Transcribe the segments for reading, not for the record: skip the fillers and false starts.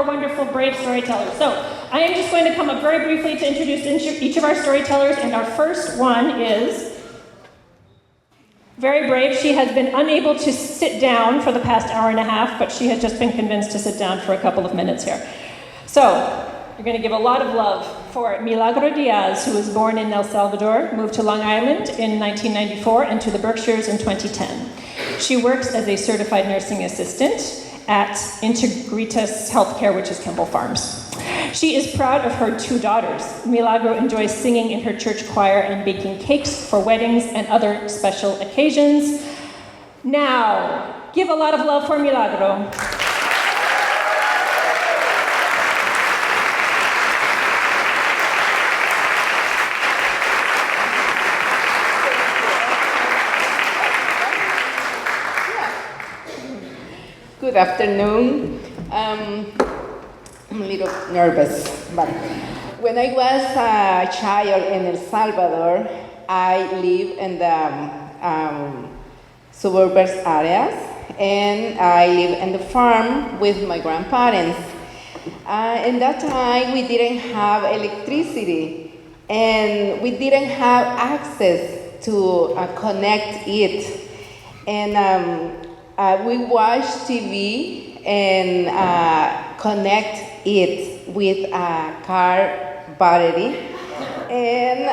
four wonderful, brave storytellers. So I am just going to come up very briefly to introduce each of our storytellers, and our first one is very brave. She has been unable to sit down for the past hour and a half, but she has just been convinced to sit down for a couple of minutes here. So we're going to give a lot of love for Milagro Diaz, who was born in El Salvador, moved to Long Island in 1994, and to the Berkshires in 2010. She works as a certified nursing assistant at Integritas Healthcare, which is Kimball Farms. She is proud of her two daughters. Milagro enjoys singing in her church choir and baking cakes for weddings and other special occasions. Now, give a lot of love for Milagro. Good afternoon. I'm a little nervous, but when I was a child in El Salvador, I lived in the suburbs areas, and I lived in the farm with my grandparents. In that time, we didn't have electricity, and we didn't have access to connect it. And we watch TV and connect it with a car battery. And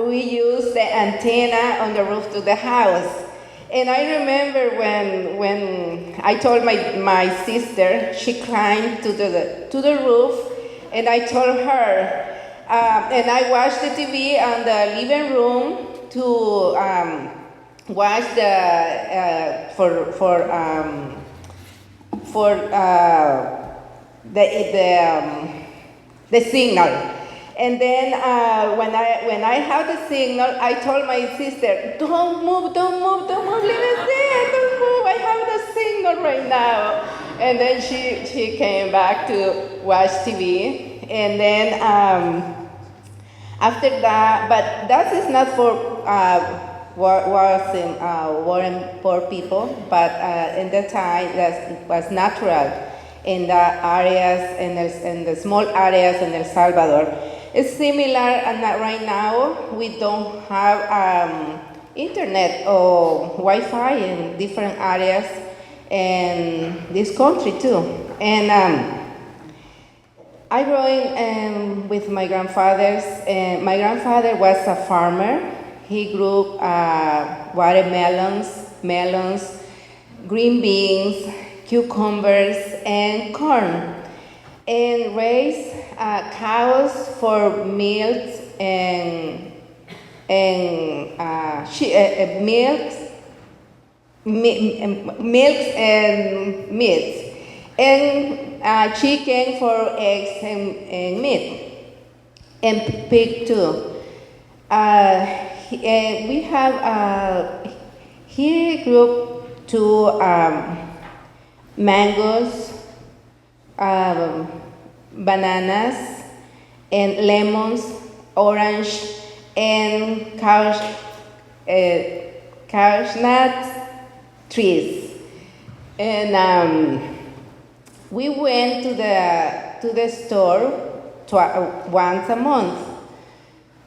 we use the antenna on the roof to the house. And I remember when I told my sister, she climbed to the roof, and I told her, and I watched the TV on the living room to watch the signal. And then when I have the signal, I told my sister, don't move, let me see, don't move, I have the signal right now. And then she came back to watch TV. And then after that, but that is not for warring poor people, but in that time that was natural in the areas, in the small areas in El Salvador. It's similar, and right now we don't have internet or Wi-Fi in different areas in this country too. And I grew up with my grandfathers. My grandfather was a farmer. He grew watermelons, melons, green beans, cucumbers, and corn, and raised cows for milk and meat, and chicken for eggs and meat, and pig too. We have he grew two mangoes, bananas, and lemons, orange, and cashew trees. And we went to the store once a month.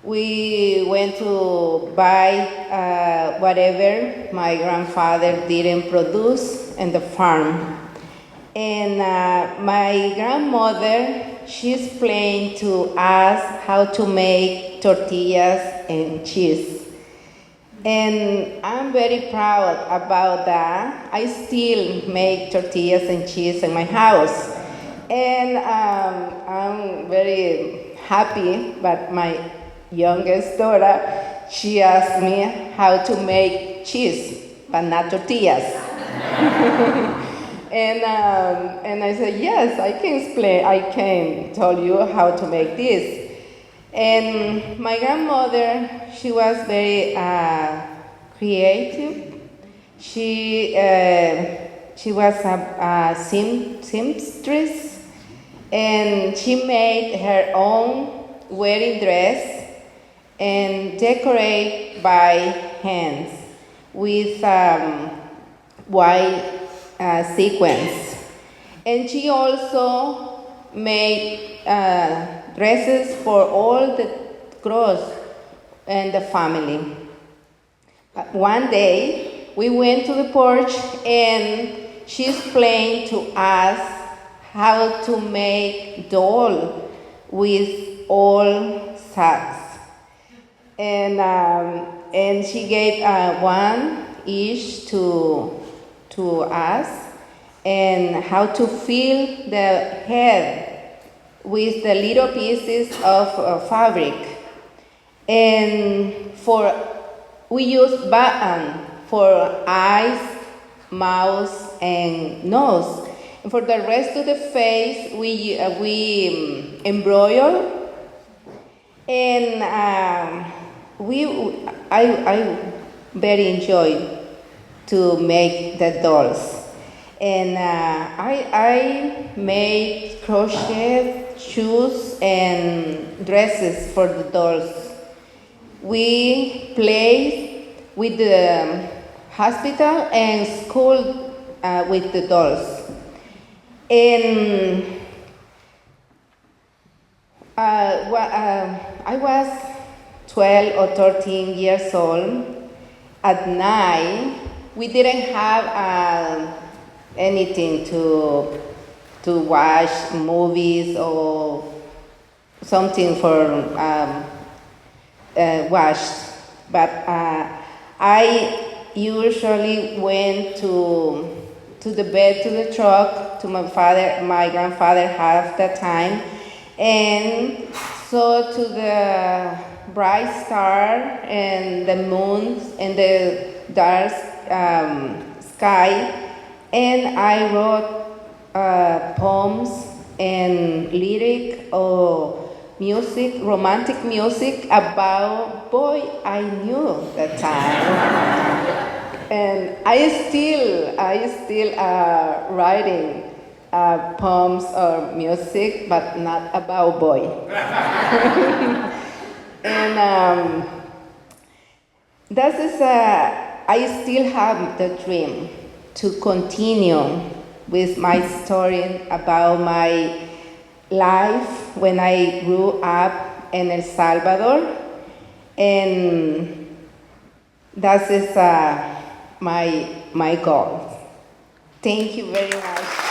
We went to buy whatever my grandfather didn't produce in the farm. And my grandmother, she explained to us how to make tortillas and cheese. And I'm very proud about that. I still make tortillas and cheese in my house. And I'm very happy, but my youngest daughter, she asked me how to make cheese, but not tortillas. And I said, yes, I can explain, I can tell you how to make this. And my grandmother, she was very creative. She was a seamstress, and she made her own wedding dress and decorate by hands with white sequins. And she also made dresses for all the girls and the family. One day, we went to the porch and she explained to us how to make doll with all sacks. And she gave one each to us, and how to fill the head with the little pieces of fabric. And we use button for eyes, mouth, and nose. And for the rest of the face, we embroider. And I very enjoyed to make the dolls. And I made crochet shoes and dresses for the dolls. We played with the hospital and school with the dolls. And I was 12 or 13 years old. At night, we didn't have anything to watch movies or something for watched. But I usually went to the bed, to the truck, to my grandfather half the time, and saw to the bright star and the moon and the dark sky, and I wrote poems and lyric or music, romantic music about boy I knew that time. And I still writing poems or music, but not about boy. And that is I still have the dream to continue with my story about my life when I grew up in El Salvador, and that is my goal. Thank you very much.